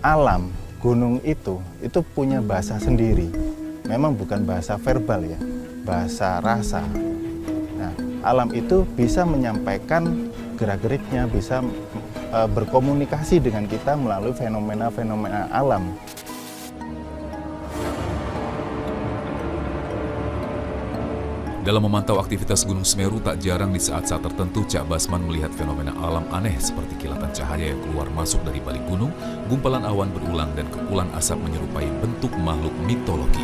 alam, gunung itu punya bahasa sendiri. Memang bukan bahasa verbal ya, bahasa rasa. Nah, alam itu bisa menyampaikan gerak-geriknya, bisa berkomunikasi dengan kita melalui fenomena-fenomena alam. Dalam memantau aktivitas Gunung Semeru, tak jarang di saat-saat tertentu Cak Basman melihat fenomena alam aneh seperti kilatan cahaya yang keluar masuk dari balik gunung, gumpalan awan berulang, dan kepulan asap menyerupai bentuk makhluk mitologi.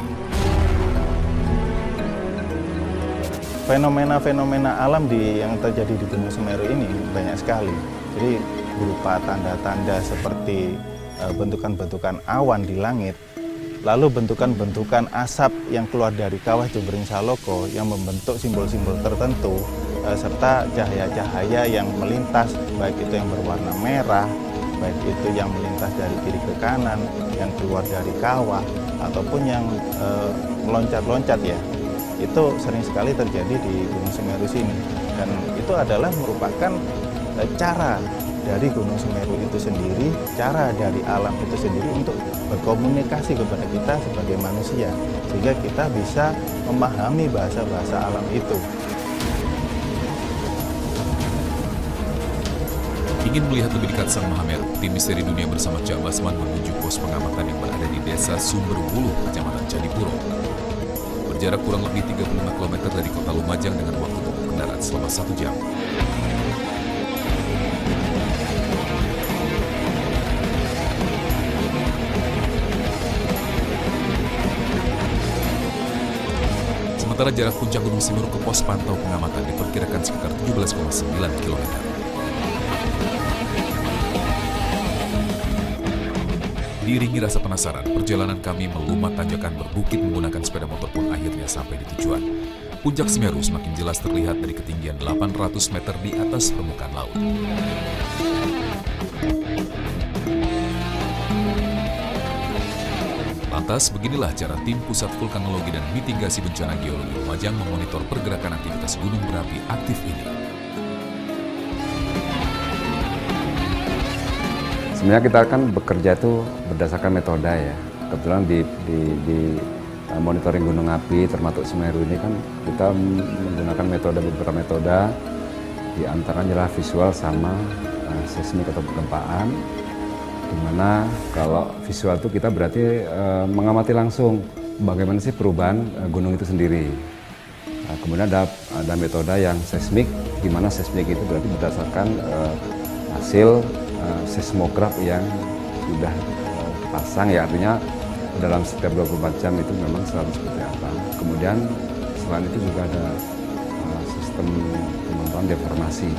Fenomena-fenomena alam yang terjadi di Gunung Semeru ini banyak sekali. Jadi berupa tanda-tanda seperti bentukan-bentukan awan di langit, lalu bentukan-bentukan asap yang keluar dari kawah Jumbering Saloko yang membentuk simbol-simbol tertentu, serta cahaya-cahaya yang melintas, baik itu yang berwarna merah, baik itu yang melintas dari kiri ke kanan, yang keluar dari kawah, ataupun yang meloncat-loncat ya. Itu sering sekali terjadi di Gunung Semeru sini. Dan itu adalah merupakan cara dari Gunung Semeru itu sendiri, cara dari alam itu sendiri untuk berkomunikasi kepada kita sebagai manusia, sehingga kita bisa memahami bahasa-bahasa alam itu. Ingin melihat lebih dekat Sang Mahameru, tim Misteri Dunia bersama Cak Basman menuju pos pengamatan yang berada di Desa Sumberwuluh, Kecamatan Candipuro. Berjarak kurang lebih 35 km dari kota Lumajang dengan waktu tempuh kendaraan selama 1 jam. Sementara jarak puncak Gunung Semeru ke pos pantau pengamatan diperkirakan sekitar 17,9 km. Diiringi rasa penasaran, perjalanan kami melumat tanjakan berbukit menggunakan sepeda motor pun akhirnya sampai di tujuan. Puncak Semeru semakin jelas terlihat dari ketinggian 800 meter di atas permukaan laut. Lantas, beginilah cara tim Pusat Vulkanologi dan Mitigasi Bencana Geologi Lumajang memonitor pergerakan aktivitas gunung berapi aktif ini. Sebenarnya kita kan bekerja itu berdasarkan metode ya. Kebetulan di monitoring gunung api termasuk Semeru ini kan kita menggunakan beberapa metode, di antaranya adalah visual sama seismik atau penggempaan. Dimana kalau visual itu kita berarti mengamati langsung bagaimana sih perubahan gunung itu sendiri. Kemudian ada metode yang seismik, di mana seismik itu berarti berdasarkan hasil seismograf yang sudah pasang ya, artinya dalam setiap 24 jam itu memang selalu seperti apa. Kemudian selain itu juga ada sistem pemantauan deformasi.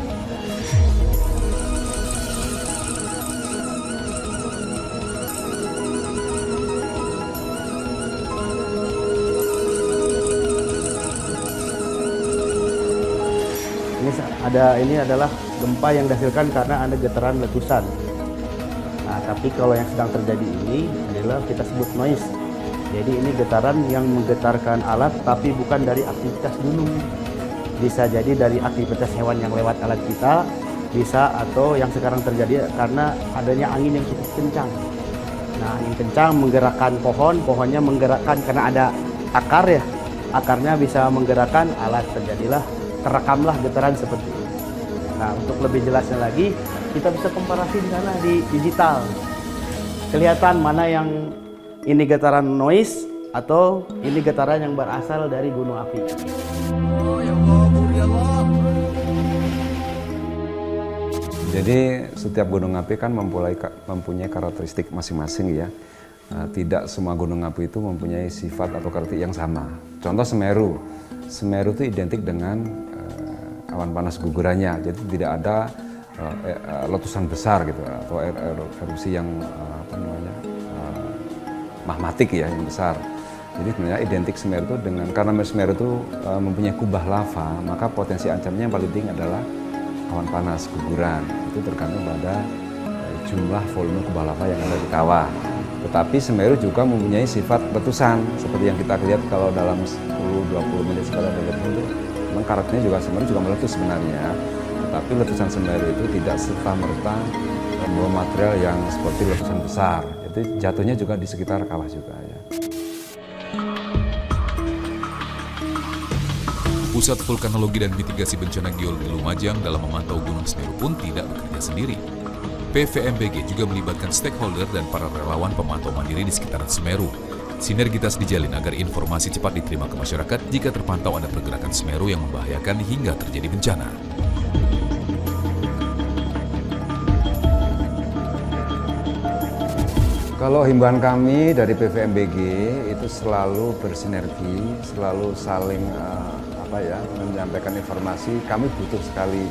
Ini adalah gempa yang dihasilkan karena ada getaran letusan. Nah, tapi kalau yang sedang terjadi ini adalah kita sebut noise. Jadi ini getaran yang menggetarkan alat tapi bukan dari aktivitas gunung. Bisa jadi dari aktivitas hewan yang lewat alat kita, bisa atau yang sekarang terjadi karena adanya angin yang cukup kencang. Nah, angin kencang menggerakkan pohon, pohonnya menggerakkan karena ada akar ya. Akarnya bisa menggerakkan alat, terekamlah getaran seperti ini. Nah, untuk lebih jelasnya lagi, kita bisa komparasi di sana di digital. Kelihatan mana yang ini getaran noise atau ini getaran yang berasal dari gunung api. Jadi setiap gunung api kan mempunyai karakteristik masing-masing ya. Tidak semua gunung api itu mempunyai sifat atau karakteristik yang sama. Contoh Semeru. Semeru itu identik dengan awan panas gugurannya, jadi tidak ada letusan besar gitu atau erupsi yang magmatik ya yang besar. Jadi sebenarnya identik Semeru itu dengan, karena Semeru itu mempunyai kubah lava, maka potensi ancamannya yang paling tinggi adalah awan panas guguran. Itu tergantung pada jumlah volume kubah lava yang ada di kawah. Tetapi Semeru juga mempunyai sifat letusan, seperti yang kita lihat kalau dalam 10-20 menit sekali ada letusan itu, memang karakternya juga Semeru juga meletus sebenarnya. Tetapi letusan Semeru itu tidak serta-merta membawa material yang seperti letusan besar. Jadi Jadi jatuhnya juga di sekitar kawah juga ya. Pusat Vulkanologi dan Mitigasi Bencana Geologi Lumajang dalam memantau Gunung Semeru pun tidak bekerja sendiri. PVMBG juga melibatkan stakeholder dan para relawan pemantau mandiri di sekitaran Semeru. Sinergitas dijalin agar informasi cepat diterima ke masyarakat jika terpantau ada pergerakan Semeru yang membahayakan hingga terjadi bencana. Kalau himbauan kami dari PVMBG itu selalu bersinergi, selalu saling menyampaikan informasi. Kami butuh sekali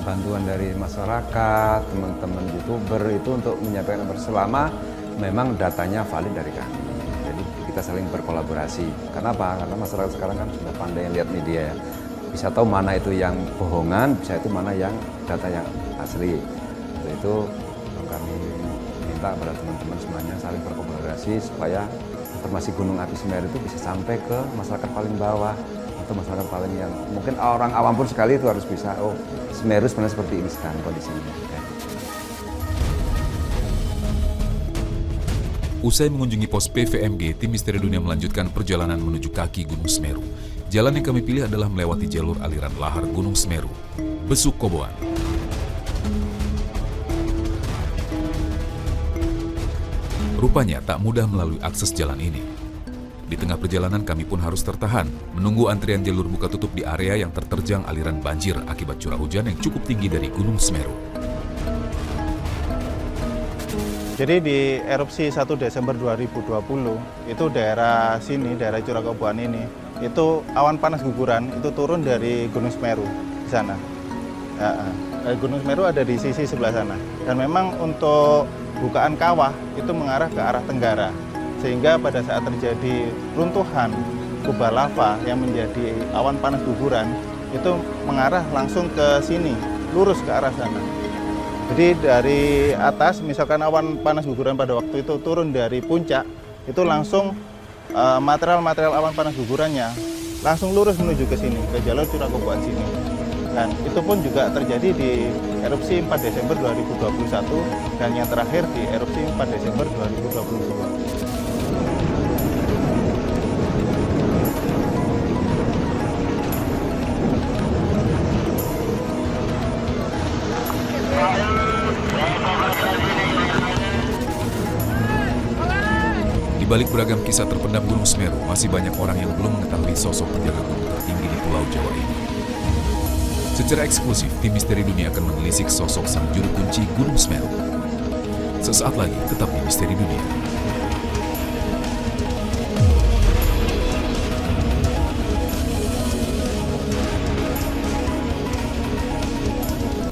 bantuan dari masyarakat, teman-teman YouTuber itu untuk menyampaikan selama memang datanya valid dari kami. Jadi kita saling berkolaborasi. Kenapa? Karena masyarakat sekarang kan sudah pandai lihat media ya. Bisa tahu mana itu yang bohongan, bisa itu mana yang data yang asli. Untuk itu kami minta kepada teman-teman semuanya saling berkolaborasi supaya informasi Gunung Api Semeru itu bisa sampai ke masyarakat paling bawah atau masyarakat paling yang mungkin orang awam pun sekali itu harus bisa, oh Semeru sebenarnya seperti ini sekarang kondisinya. Ya. Usai mengunjungi pos PVMG, tim Misteri Dunia melanjutkan perjalanan menuju kaki Gunung Semeru. Jalan yang kami pilih adalah melewati jalur aliran lahar Gunung Semeru, Besuk Koboan. Rupanya tak mudah melalui akses jalan ini. Di tengah perjalanan kami pun harus tertahan, menunggu antrian jalur buka tutup di area yang terterjang aliran banjir akibat curah hujan yang cukup tinggi dari Gunung Semeru. Jadi di erupsi 1 Desember 2020, itu daerah sini, daerah Curah Koboan ini, itu awan panas guguran itu turun dari Gunung Semeru di sana. Gunung Semeru ada di sisi sebelah sana. Dan memang untuk bukaan kawah itu mengarah ke arah tenggara. Sehingga pada saat terjadi runtuhan kubah lava yang menjadi awan panas guguran, itu mengarah langsung ke sini, lurus ke arah sana. Jadi dari atas, misalkan awan panas guguran pada waktu itu turun dari puncak, itu langsung material-material awan panas gugurannya langsung lurus menuju ke sini, ke jalur Curah Koboan sini. Dan itu pun juga terjadi di erupsi 4 Desember 2021 dan yang terakhir di erupsi 4 Desember 2022. Di balik beragam kisah terpendam Gunung Semeru, masih banyak orang yang belum mengetahui sosok penjaga gunung tertinggi di Pulau Jawa ini. Secara eksklusif, tim Misteri Dunia akan menelisik sosok sang juru kunci Gunung Semeru. Sesaat lagi, tetap di Misteri Dunia.